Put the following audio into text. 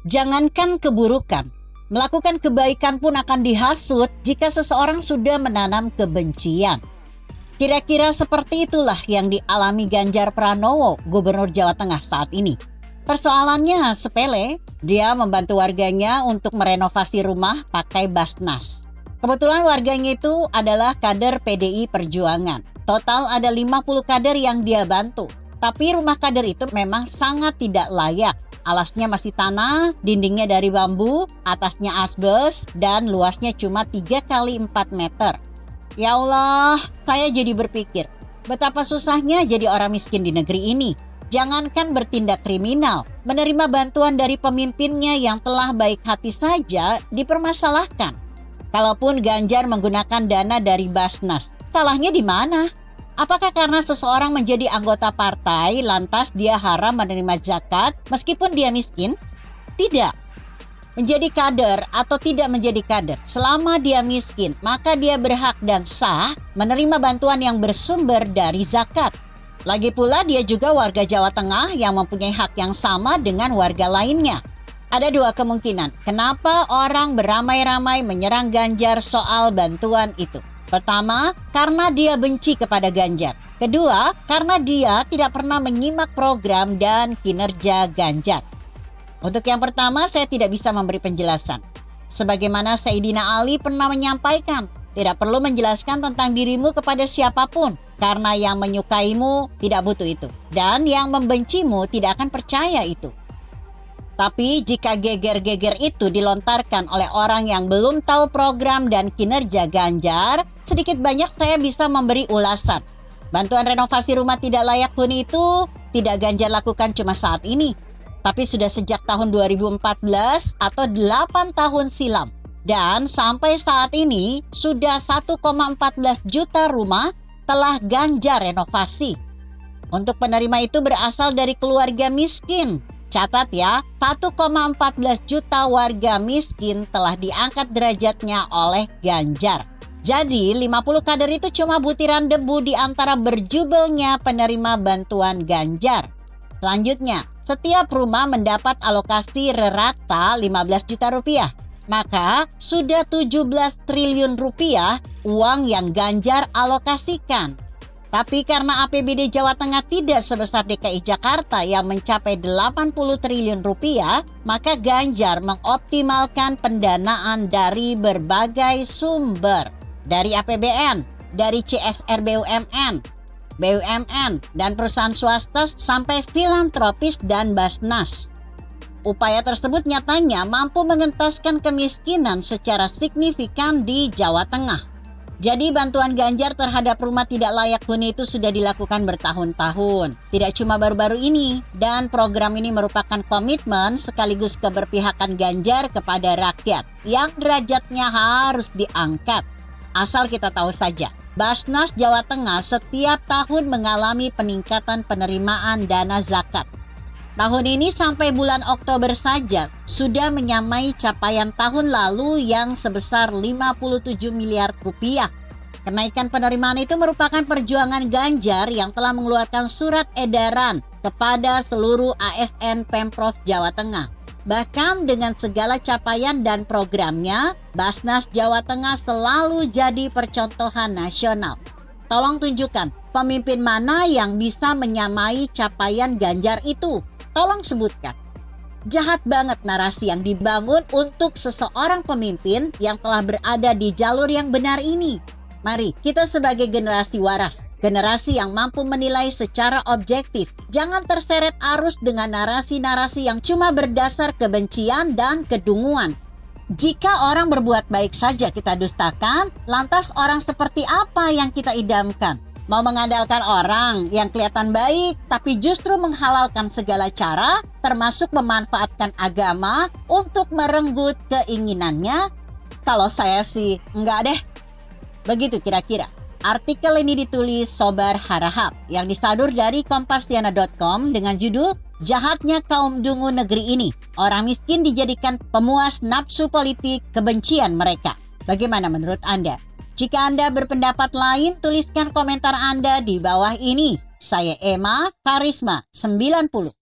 Jangankan keburukan, melakukan kebaikan pun akan dihasut jika seseorang sudah menanam kebencian. Kira-kira seperti itulah yang dialami Ganjar Pranowo, Gubernur Jawa Tengah saat ini. Persoalannya sepele, dia membantu warganya untuk merenovasi rumah pakai Basnas. Kebetulan warganya itu adalah kader PDI Perjuangan. Total ada 50 kader yang dia bantu. Tapi rumah kader itu memang sangat tidak layak. Alasnya masih tanah, dindingnya dari bambu, atasnya asbes, dan luasnya cuma 3 kali 4 meter. Ya Allah, saya jadi berpikir, betapa susahnya jadi orang miskin di negeri ini. Jangankan bertindak kriminal, menerima bantuan dari pemimpinnya yang telah baik hati saja dipermasalahkan. Kalaupun Ganjar menggunakan dana dari Basnas, salahnya di mana? Apakah karena seseorang menjadi anggota partai, lantas dia haram menerima zakat meskipun dia miskin? Tidak. Menjadi kader atau tidak menjadi kader, selama dia miskin, maka dia berhak dan sah menerima bantuan yang bersumber dari zakat. Lagi pula dia juga warga Jawa Tengah yang mempunyai hak yang sama dengan warga lainnya. Ada 2 kemungkinan kenapa orang beramai-ramai menyerang Ganjar soal bantuan itu. Pertama, karena dia benci kepada Ganjar. Kedua, karena dia tidak pernah menyimak program dan kinerja Ganjar. Untuk yang pertama, saya tidak bisa memberi penjelasan. Sebagaimana Sayyidina Ali pernah menyampaikan, tidak perlu menjelaskan tentang dirimu kepada siapapun, karena yang menyukaimu tidak butuh itu, dan yang membencimu tidak akan percaya itu. Tapi jika geger-geger itu dilontarkan oleh orang yang belum tahu program dan kinerja Ganjar, sedikit banyak saya bisa memberi ulasan. Bantuan renovasi rumah tidak layak huni itu tidak Ganjar lakukan cuma saat ini, tapi sudah sejak tahun 2014 atau 8 tahun silam. Dan sampai saat ini sudah 1,14 juta rumah telah Ganjar renovasi. Untuk penerima itu berasal dari keluarga miskin. Catat ya, 1,14 juta warga miskin telah diangkat derajatnya oleh Ganjar. Jadi 50 kader itu cuma butiran debu di antara berjubelnya penerima bantuan Ganjar. Selanjutnya, setiap rumah mendapat alokasi rata 15 juta rupiah. Maka sudah 17 triliun rupiah uang yang Ganjar alokasikan. Tapi karena APBD Jawa Tengah tidak sebesar DKI Jakarta yang mencapai 80 triliun rupiah, maka Ganjar mengoptimalkan pendanaan dari berbagai sumber. Dari APBN, dari CSR BUMN, dan perusahaan swasta sampai filantropis dan Basnas. Upaya tersebut nyatanya mampu mengentaskan kemiskinan secara signifikan di Jawa Tengah. Jadi bantuan Ganjar terhadap rumah tidak layak huni itu sudah dilakukan bertahun-tahun. Tidak cuma baru-baru ini. Dan program ini merupakan komitmen sekaligus keberpihakan Ganjar kepada rakyat yang derajatnya harus diangkat. Asal kita tahu saja, Basnas Jawa Tengah setiap tahun mengalami peningkatan penerimaan dana zakat. Tahun ini sampai bulan Oktober saja sudah menyamai capaian tahun lalu yang sebesar 57 miliar rupiah. Kenaikan penerimaan itu merupakan perjuangan Ganjar yang telah mengeluarkan surat edaran kepada seluruh ASN Pemprov Jawa Tengah. Bahkan dengan segala capaian dan programnya, Basnas Jawa Tengah selalu jadi percontohan nasional. Tolong tunjukkan pemimpin mana yang bisa menyamai capaian Ganjar itu. Tolong sebutkan. Jahat banget narasi yang dibangun untuk seseorang pemimpin yang telah berada di jalur yang benar ini. Mari kita sebagai generasi waras, generasi yang mampu menilai secara objektif, jangan terseret arus dengan narasi-narasi yang cuma berdasar kebencian dan kedunguan. Jika orang berbuat baik saja kita dustakan, lantas orang seperti apa yang kita idamkan? Mau mengandalkan orang yang kelihatan baik tapi justru menghalalkan segala cara, termasuk memanfaatkan agama untuk merenggut keinginannya? Kalau saya sih enggak deh. Begitu kira-kira. Artikel ini ditulis Sobar Harahap yang disadur dari Kompasiana.com dengan judul Jahatnya Kaum Dungu Negeri Ini. Orang miskin dijadikan pemuas nafsu politik kebencian mereka. Bagaimana menurut Anda? Jika Anda berpendapat lain, tuliskan komentar Anda di bawah ini. Saya Emma Karisma 90.